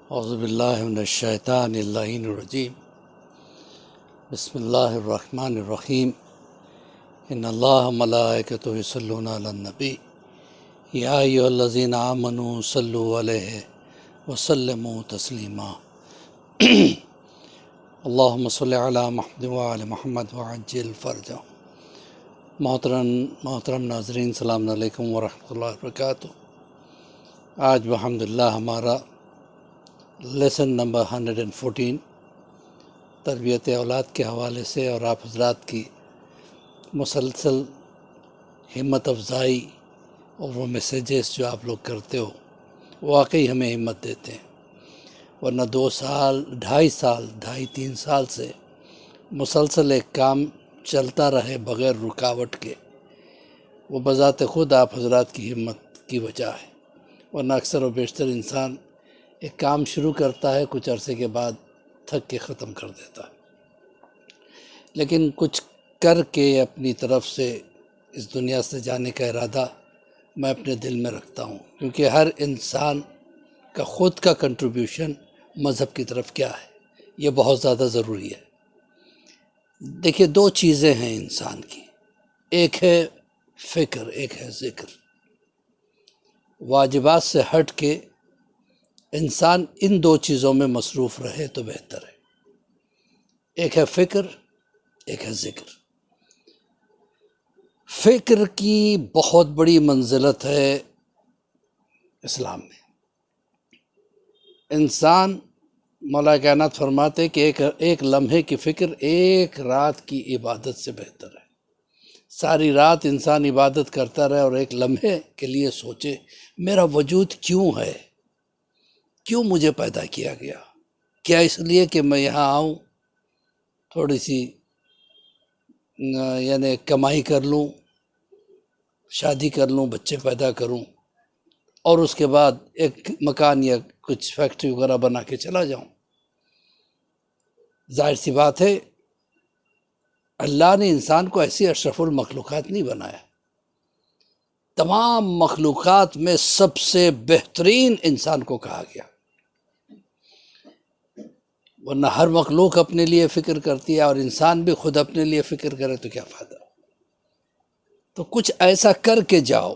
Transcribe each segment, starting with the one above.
اعوذ باللہ من الشیطان اللعین الرجیم بسم اللہ الرحمن الرحیم ان اللہ ملائکتہ یصلون علی النبی یا ایھا الذین آمنوا صلوا علیہ وسلموا تسلیما اللہم صل علی محمد وعلی محمد وعجل فرجہ۔ محترم ناظرین، السلام علیکم ورحمۃ اللہ وبرکاتہ۔ آج الحمدللہ ہمارا لیسن نمبر 114 تربیت اولاد کے حوالے سے اور آپ حضرات کی مسلسل ہمت افزائی اور وہ میسیجز جو آپ لوگ کرتے ہو واقعی ہمیں ہمت دیتے ہیں، ورنہ 2 سال 2.5 سال سے مسلسل ایک کام چلتا رہے بغیر رکاوٹ کے، وہ بذات خود آپ حضرات کی ہمت کی وجہ ہے، ورنہ اکثر و بیشتر انسان ایک کام شروع کرتا ہے، کچھ عرصے کے بعد تھک کے ختم کر دیتا ہے، لیکن کچھ کر کے اپنی طرف سے اس دنیا سے جانے کا ارادہ میں اپنے دل میں رکھتا ہوں، کیونکہ ہر انسان کا خود کا کنٹریبیوشن مذہب کی طرف کیا ہے، یہ بہت زیادہ ضروری ہے۔ دیکھیے 2 چیزیں ہیں انسان کی، ایک ہے فکر، ایک ہے ذکر۔ واجبات سے ہٹ کے انسان ان 2 چیزوں میں مصروف رہے تو بہتر ہے، ایک ہے فکر، ایک ہے ذکر۔ فکر کی بہت بڑی منزلت ہے اسلام میں۔ انسان، مولا کائنات فرماتے کہ ایک لمحے کی فکر 1 رات کی عبادت سے بہتر ہے۔ ساری رات انسان عبادت کرتا رہے اور ایک لمحے کے لیے سوچے میرا وجود کیوں ہے، کیوں مجھے پیدا کیا گیا؟ کیا اس لیے کہ میں یہاں آؤں، تھوڑی سی یعنی کمائی کر لوں، شادی کر لوں، بچے پیدا کروں اور اس کے بعد ایک مکان یا کچھ فیکٹری وغیرہ بنا کے چلا جاؤں؟ ظاہر سی بات ہے اللہ نے انسان کو ایسی اشرف المخلوقات نہیں بنایا۔ تمام مخلوقات میں سب سے بہترین انسان کو کہا گیا، ورنہ ہر مخلوق اپنے لیے فکر کرتی ہے اور انسان بھی خود اپنے لیے فکر کرے تو کیا فائدہ؟ تو کچھ ایسا کر کے جاؤ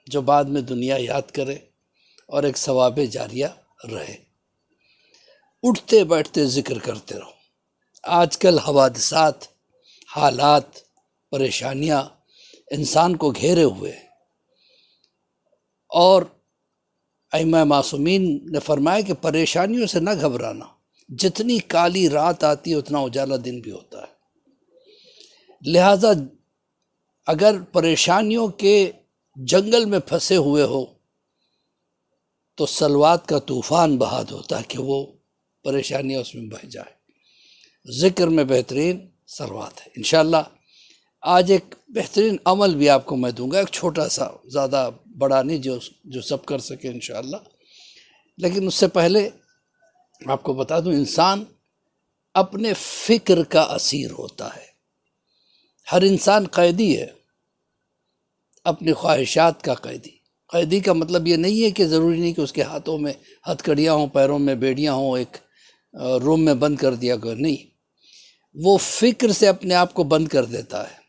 جو بعد میں دنیا یاد کرے اور ایک ثواب جاریہ رہے۔ اٹھتے بیٹھتے ذکر کرتے رہو۔ آج کل حوادثات، حالات، پریشانیاں انسان کو گھیرے ہوئے ہیں، اور ائمہ معصومین نے فرمایا کہ پریشانیوں سے نہ گھبرانا، جتنی کالی رات آتی ہے اتنا اجالا دن بھی ہوتا ہے۔ لہٰذا اگر پریشانیوں کے جنگل میں پھنسے ہوئے ہو تو سلوات کا طوفان بہا دو تاکہ وہ پریشانیاں اس میں بہہ جائے۔ ذکر میں بہترین سلوات ہے۔ انشاءاللہ آج ایک بہترین عمل بھی آپ کو میں دوں گا، ایک چھوٹا سا، زیادہ بڑا نہیں، جو سب کر سکے انشاءاللہ۔ لیکن اس سے پہلے آپ کو بتا دوں، انسان اپنے فکر کا اسیر ہوتا ہے۔ ہر انسان قیدی ہے، اپنی خواہشات کا قیدی۔ قیدی کا مطلب یہ نہیں ہے کہ ضروری نہیں کہ اس کے ہاتھوں میں ہتھ کڑیاں ہوں، پیروں میں بیڑیاں ہوں، ایک روم میں بند کر دیا گیا، نہیں، وہ فکر سے اپنے آپ کو بند کر دیتا ہے۔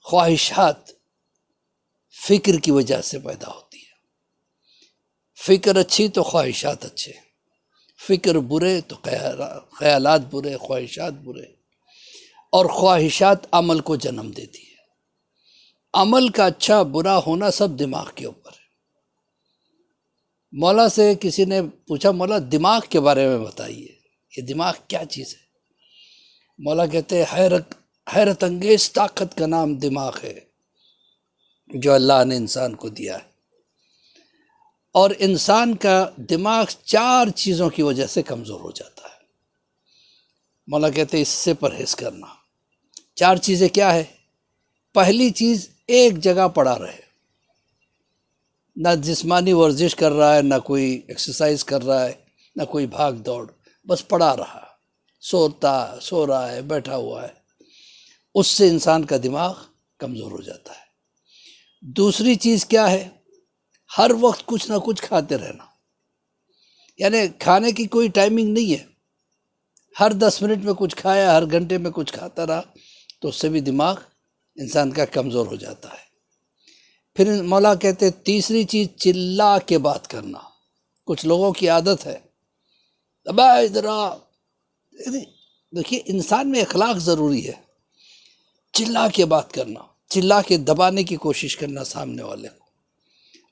خواہشات فکر کی وجہ سے پیدا ہوتی ہے۔ فکر اچھی تو خواہشات اچھے، فکر برے تو خیالات برے، خواہشات برے، اور خواہشات عمل کو جنم دیتی ہے۔ عمل کا اچھا برا ہونا سب دماغ کے اوپر ہے۔ مولا سے کسی نے پوچھا، مولا دماغ کے بارے میں بتائیے، یہ دماغ کیا چیز ہے؟ مولا کہتے ہیں حیرت انگیز طاقت کا نام دماغ ہے جو اللہ نے انسان کو دیا ہے، اور انسان کا دماغ 4 چیزوں کی وجہ سے کمزور ہو جاتا ہے۔ مولا کہتے ہیں اس سے پرہیز کرنا۔ 4 چیزیں کیا ہے؟ پہلی چیز، ایک جگہ پڑا رہے، نہ جسمانی ورزش کر رہا ہے، نہ کوئی ایکسرسائز کر رہا ہے، نہ کوئی بھاگ دوڑ، بس پڑا رہا، سو رہا ہے، بیٹھا ہوا ہے۔ اس سے انسان کا دماغ کمزور ہو جاتا ہے۔ دوسری چیز کیا ہے؟ ہر وقت کچھ نہ کچھ کھاتے رہنا۔ یعنی کھانے کی کوئی ٹائمنگ نہیں ہے، ہر 10 منٹ میں کچھ کھایا، ہر گھنٹے میں کچھ کھاتا رہا تو اس سے بھی دماغ انسان کا کمزور ہو جاتا ہے۔ پھر مولا کہتے ہیں تیسری چیز چلا کے بات کرنا۔ کچھ لوگوں کی عادت ہے ابا ادھر آ، دیکھیے انسان میں اخلاق ضروری ہے، چلا کے بات کرنا، چلا کے دبانے کی کوشش کرنا سامنے والے کو،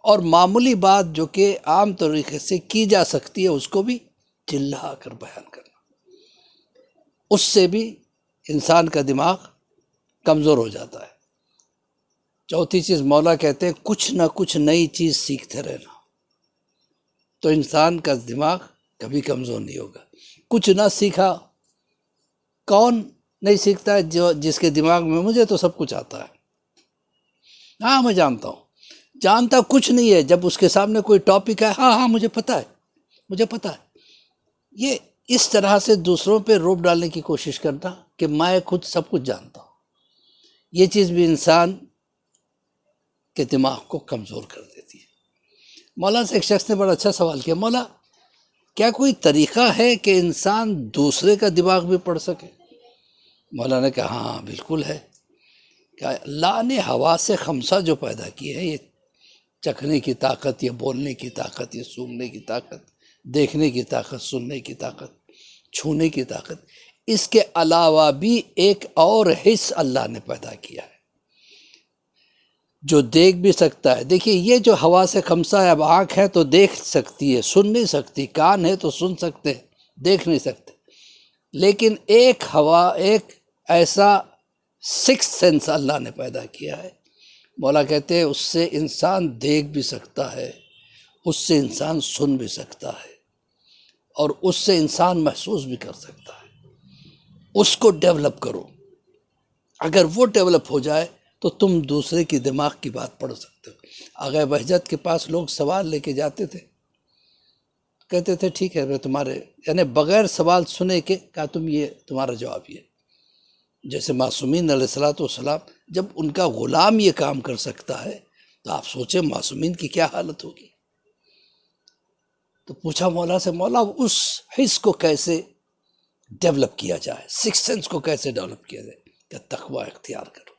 اور معمولی بات جو کہ عام طریقے سے کی جا سکتی ہے اس کو بھی چلا کر بیان کرنا، اس سے بھی انسان کا دماغ کمزور ہو جاتا ہے۔ چوتھی چیز مولا کہتے ہیں کچھ نہ کچھ نئی چیز سیکھتے رہنا، تو انسان کا دماغ کبھی کمزور نہیں ہوگا۔ کچھ نہ سیکھا، کون نہیں سیکھتا ہے؟ جس کے دماغ میں مجھے تو سب کچھ آتا ہے، ہاں میں جانتا ہوں، جانتا کچھ نہیں ہے، جب اس کے سامنے کوئی ٹاپک ہے ہاں مجھے پتہ ہے۔ یہ اس طرح سے دوسروں پہ روب ڈالنے کی کوشش کرنا کہ میں خود سب کچھ جانتا ہوں، یہ چیز بھی انسان کے دماغ کو کمزور کر دیتی ہے۔ مولا سے ایک شخص نے بڑا اچھا سوال کیا، مولا کیا کوئی طریقہ ہے کہ انسان دوسرے کا دماغ بھی پڑھ سکے؟ مولا نے کہا ہاں بالکل ہے، کہ اللہ نے حواس خمسہ جو پیدا کی ہے، یہ چکھنے کی طاقت، یہ بولنے کی طاقت، یہ سونگنے کی طاقت، دیکھنے کی طاقت، سننے کی طاقت، چھونے کی طاقت، اس کے علاوہ بھی ایک اور حص اللہ نے پیدا کیا ہے جو دیکھ بھی سکتا ہے۔ دیکھیے یہ جو حواس خمسہ ہے، اب آنکھ ہے تو دیکھ سکتی ہے، سن نہیں سکتی، کان ہے تو سن سکتے، دیکھ نہیں سکتے، لیکن ایک ایسا سکس سینس اللہ نے پیدا کیا ہے، مولا کہتے ہیں اس سے انسان دیکھ بھی سکتا ہے، اس سے انسان سن بھی سکتا ہے، اور اس سے انسان محسوس بھی کر سکتا ہے۔ اس کو ڈیولپ کرو، اگر وہ ڈیولپ ہو جائے تو تم دوسرے کی دماغ کی بات پڑھ سکتے ہو۔ آغا بہجت کے پاس لوگ سوال لے کے جاتے تھے، کہتے تھے ٹھیک ہے میں تمہارے، یعنی بغیر سوال سنے کے کہا تمہارا جواب یہ۔ جیسے معصومین علیہ السلام، جب ان کا غلام یہ کام کر سکتا ہے تو آپ سوچیں معصومین کی کیا حالت ہوگی۔ تو پوچھا مولا سے، مولا اس حص کو کیسے ڈیولپ کیا جائے، سکس سینس کو کیسے ڈیولپ کیا جائے؟ کہ تقوی اختیار کرو،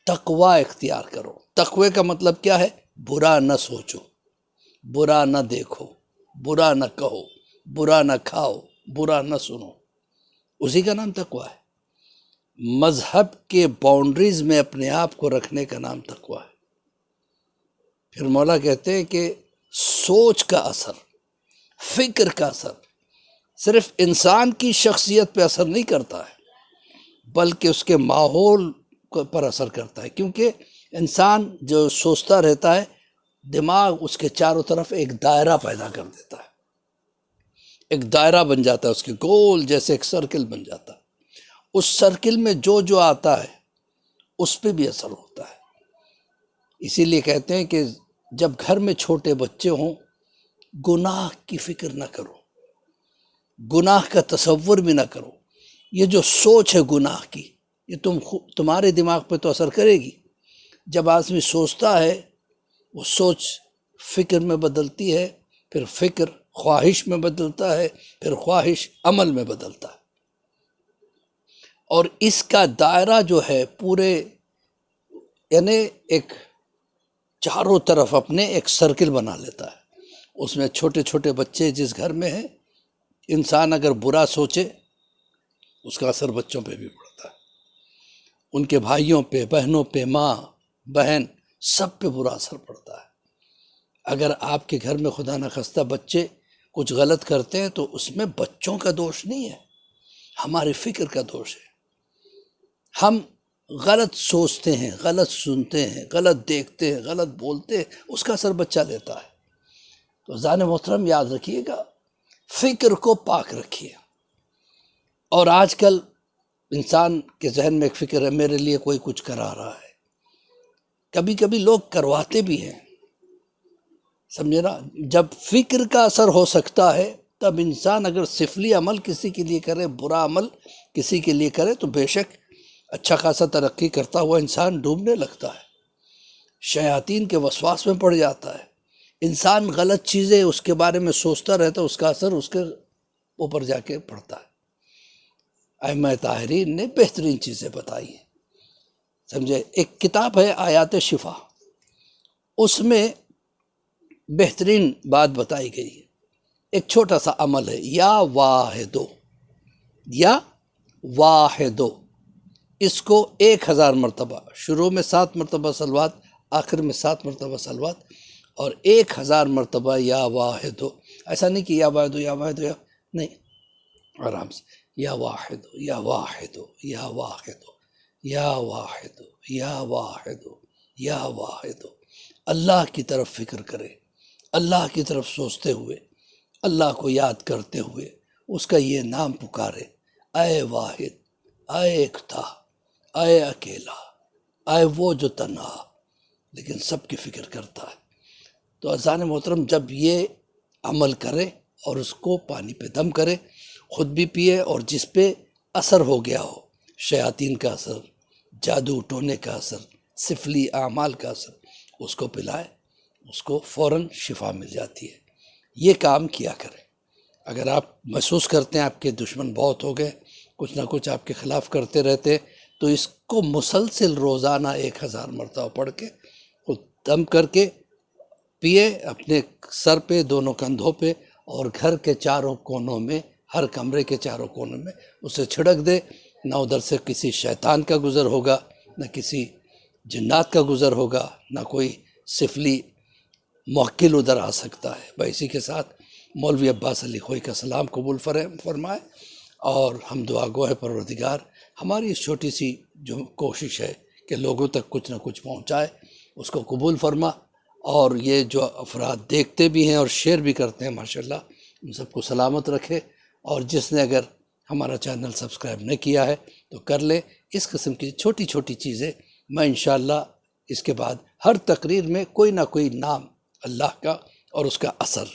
تقوی اختیار کرو۔ تقوی کا مطلب کیا ہے؟ برا نہ سوچو، برا نہ دیکھو، برا نہ کہو، برا نہ کھاؤ، برا نہ سنو، اسی کا نام تقوی ہے۔ مذہب کے باؤنڈریز میں اپنے آپ کو رکھنے کا نام تقوی ہے۔ پھر مولا کہتے ہیں کہ سوچ کا اثر، فکر کا اثر صرف انسان کی شخصیت پہ اثر نہیں کرتا ہے بلکہ اس کے ماحول پر اثر کرتا ہے، کیونکہ انسان جو سوچتا رہتا ہے دماغ اس کے چاروں طرف ایک دائرہ پیدا کر دیتا ہے، ایک دائرہ بن جاتا ہے، اس کے گول جیسے ایک سرکل بن جاتا ہے، اس سرکل میں جو آتا ہے اس پہ بھی اثر ہوتا ہے۔ اسی لیے کہتے ہیں کہ جب گھر میں چھوٹے بچے ہوں گناہ کی فکر نہ کرو، گناہ کا تصور بھی نہ کرو، یہ جو سوچ ہے گناہ کی یہ تمہارے دماغ پہ تو اثر کرے گی۔ جب آدمی سوچتا ہے وہ سوچ فکر میں بدلتی ہے، پھر فکر خواہش میں بدلتا ہے، پھر خواہش عمل میں بدلتا ہے، اور اس کا دائرہ جو ہے پورے یعنی ایک چاروں طرف اپنے ایک سرکل بنا لیتا ہے۔ اس میں چھوٹے چھوٹے بچے جس گھر میں ہیں، انسان اگر برا سوچے اس کا اثر بچوں پہ بھی پڑتا ہے، ان کے بھائیوں پہ، بہنوں پہ، ماں بہن سب پہ برا اثر پڑتا ہے۔ اگر آپ کے گھر میں خدا نخواستہ بچے کچھ غلط کرتے ہیں تو اس میں بچوں کا دوش نہیں ہے، ہماری فکر کا دوش ہے۔ ہم غلط سوچتے ہیں، غلط سنتے ہیں، غلط دیکھتے ہیں، غلط بولتے ہیں، اس کا اثر بچہ لیتا ہے۔ تو ذہن محترم یاد رکھیے گا، فکر کو پاک رکھیے۔ اور آج کل انسان کے ذہن میں ایک فکر ہے میرے لیے کوئی کچھ کرا رہا ہے، کبھی کبھی لوگ کرواتے بھی ہیں، سمجھے نا؟ جب فکر کا اثر ہو سکتا ہے تب انسان اگر سفلی عمل کسی کے لیے کرے، برا عمل کسی کے لیے کرے تو بے شک اچھا خاصا ترقی کرتا ہوا انسان ڈوبنے لگتا ہے، شیاطین کے وسواس میں پڑ جاتا ہے، انسان غلط چیزیں اس کے بارے میں سوچتا رہتا ہے، اس کا اثر اس کے اوپر جا کے پڑتا ہے۔ ائمہ طاہرین نے بہترین چیزیں بتائی ہیں، سمجھے۔ ایک کتاب ہے آیات شفا، اس میں بہترین بات بتائی گئی ہے۔ ایک چھوٹا سا عمل ہے، یا واحدو، یا واحدو، اس کو 1000 مرتبہ، شروع میں 7 مرتبہ صلوات، آخر میں 7 مرتبہ صلوات، اور 1000 مرتبہ یا واحدو۔ ایسا نہیں کہ یا واحدو یا واحدو یا، نہیں، آرام سے، یا واحدو یا واحدو یا واحدو یا واحدو یا واحدو یا واحدو، اللہ کی طرف فکر کرے، اللہ کی طرف سوچتے ہوئے، اللہ کو یاد کرتے ہوئے اس کا یہ نام پکارے، اے واحد، اے ایکتا، اے اکیلا، اے وہ جو تنہا لیکن سب کی فکر کرتا ہے۔ تو عزیزان محترم، جب یہ عمل کرے اور اس کو پانی پہ دم کرے، خود بھی پیے، اور جس پہ اثر ہو گیا ہو، شیاطین کا اثر، جادو ٹونے کا اثر، سفلی اعمال کا اثر، اس کو پلائے، اس کو فوراً شفا مل جاتی ہے۔ یہ کام کیا کریں۔ اگر آپ محسوس کرتے ہیں آپ کے دشمن بہت ہو گئے، کچھ نہ کچھ آپ کے خلاف کرتے رہتے، تو اس کو مسلسل روزانہ 1000 مرتبہ پڑھ کے خود دم کر کے پیے، اپنے سر پہ، دونوں کندھوں پہ، اور گھر کے چاروں کونوں میں، ہر کمرے کے چاروں کونوں میں اسے چھڑک دے۔ نہ ادھر سے کسی شیطان کا گزر ہوگا، نہ کسی جنات کا گزر ہوگا، نہ کوئی سفلی موکل ادھر آ سکتا ہے۔ بھائی اسی کے ساتھ مولوی عباس علی خوئی کا سلام قبول فرمائے، اور ہم دعا گو ہے پروردگار ہماری اس چھوٹی سی جو کوشش ہے کہ لوگوں تک کچھ نہ کچھ پہنچائے، اس کو قبول فرما، اور یہ جو افراد دیکھتے بھی ہیں اور شیئر بھی کرتے ہیں ماشاءاللہ، ان سب کو سلامت رکھے۔ اور جس نے اگر ہمارا چینل سبسکرائب نہیں کیا ہے تو کر لے۔ اس قسم کی چھوٹی چھوٹی چیزیں میں انشاءاللہ اس کے بعد ہر تقریر میں کوئی نہ کوئی نام اللہ کا اور اس کا اثر،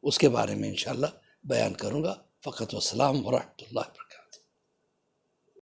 اس کے بارے میں انشاءاللہ بیان کروں گا۔ فقط والسلام ورحمۃ اللہ وبرکاتہ۔